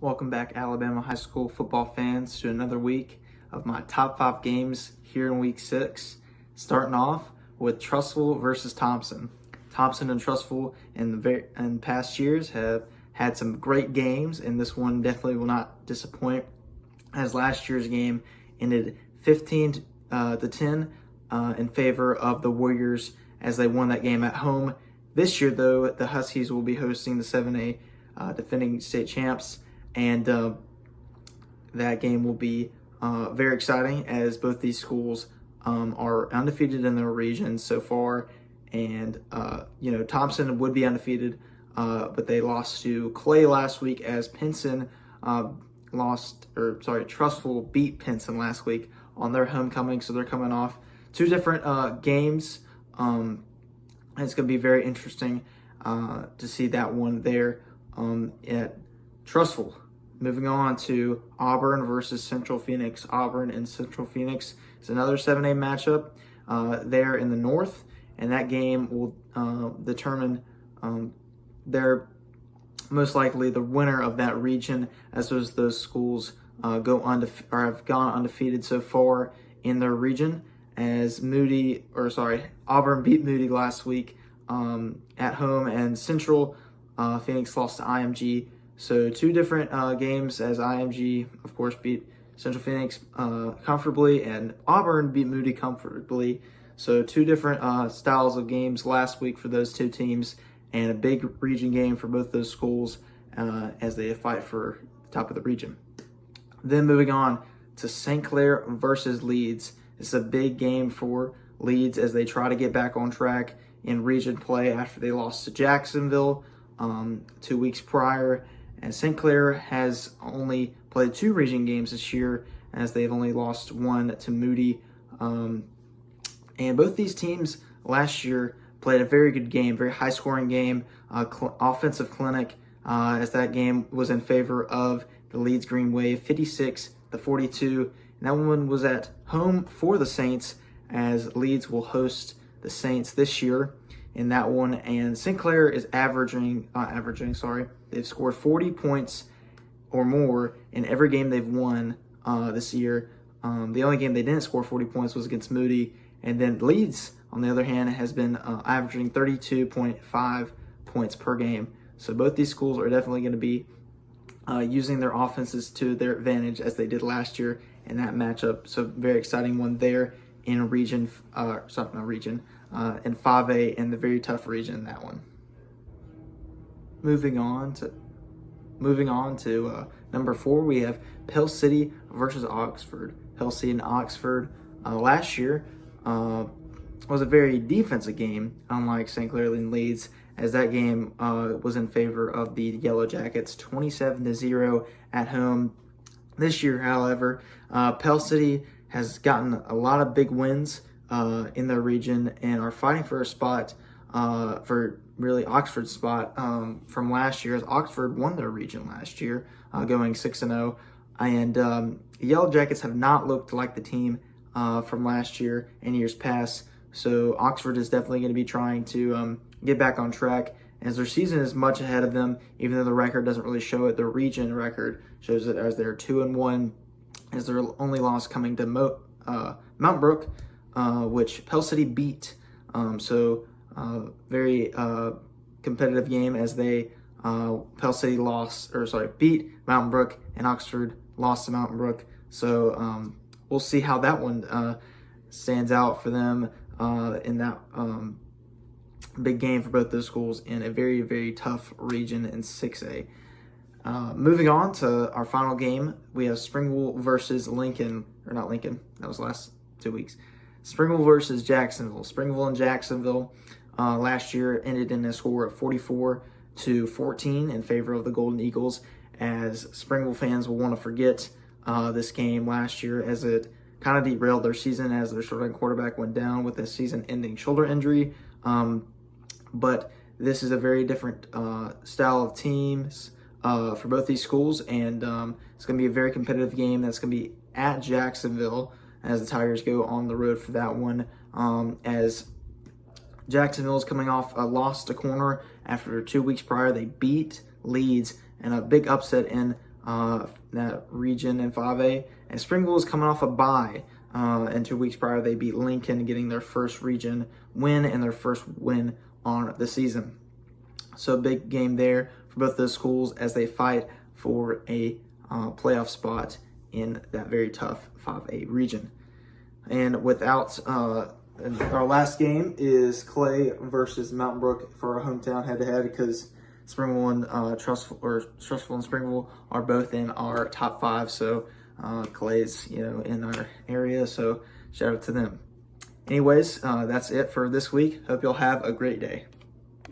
Welcome back, Alabama high school football fans, to another week of my top 5 games here in week 6. Starting off with Trussville versus Thompson. Thompson and Trussville in past years have had some great games, and this one definitely will not disappoint, as last year's game ended 15 to 10 in favor of the Warriors as they won that game at home. This year, though, the Huskies will be hosting the 7A defending state champs, and that game will be very exciting, as both these schools are undefeated in their region so far. And Thompson would be undefeated, but they lost to Clay last week, as Trussville beat Pinson last week on their homecoming. So they're coming off two different games. And it's going to be very interesting to see that one there at Trussville. Moving on to Auburn versus Central Phoenix. Auburn and Central Phoenix is another 7A matchup there in the north, and that game will determine their most likely the winner of that region, as those schools have gone undefeated so far in their region. As Auburn beat Moody last week at home, and Central Phoenix lost to IMG. So two different games, as IMG, of course, beat Central Phoenix comfortably, and Auburn beat Moody comfortably. So two different styles of games last week for those two teams, and a big region game for both those schools as they fight for the top of the region. Then moving on to St. Clair versus Leeds. It's a big game for Leeds as they try to get back on track in region play after they lost to Jacksonville 2 weeks prior. And St. Clair has only played 2 region games this year, as they've only lost 1 to Moody. And both these teams last year played a very good game, very high-scoring game, offensive clinic, as that game was in favor of the Leeds Green Wave, 56-42. And that one was at home for the Saints, as Leeds will host the Saints this year in that one. And St. Clair is they've scored 40 points or more in every game they've won this year. The only game they didn't score 40 points was against Moody. And then Leeds, on the other hand, has been averaging 32.5 points per game. So both these schools are definitely going to be using their offenses to their advantage, as they did last year in that matchup. So very exciting one there in in 5A, in the very tough region in that one. Moving on to number 4, we have Pell City versus Oxford. Pell City and Oxford last year was a very defensive game, unlike St. Clair and Leeds, as that game was in favor of the Yellow Jackets, 27-0 at home. This year, however, Pell City has gotten a lot of big wins in their region, and are fighting for a spot, for really Oxford's spot from last year, as Oxford won their region last year, going 6-0. And the Yellow Jackets have not looked like the team from last year and years past. So Oxford is definitely going to be trying to get back on track, as their season is much ahead of them, even though the record doesn't really show it. Their region record shows it, as they're 2-1, as their only loss coming to Mount Brook, which Pell City beat. Very competitive game, as they Pell City beat Mountain Brook, and Oxford lost to Mountain Brook. So we'll see how that one stands out for them in that big game for both those schools in a very, very tough region in 6A. Moving on to our final game, we have Springville versus Lincoln. Or not Lincoln, that was the last 2 weeks. Springville versus Jacksonville. Springville and Jacksonville last year ended in a score of 44-14 in favor of the Golden Eagles, as Springville fans will want to forget this game last year, as it kind of derailed their season, as their starting quarterback went down with a season-ending shoulder injury. But this is a very different style of teams for both these schools, and it's going to be a very competitive game that's going to be at Jacksonville, as the Tigers go on the road for that one, as Jacksonville is coming off a loss to Corner after 2 weeks prior. They beat Leeds in a big upset in that region in 5A. And Springville is coming off a bye. And 2 weeks prior, they beat Lincoln, getting their first region win and their first win on the season. So big game there for both those schools as they fight for a playoff spot in that very tough 5A region. And without our last game is Clay versus Mountain Brook for our hometown head-to-head, because Springville and Trussville and Springville are both in our top 5. So Clay's in our area, so shout out to them. Anyways, that's it for this week. Hope you'll have a great day.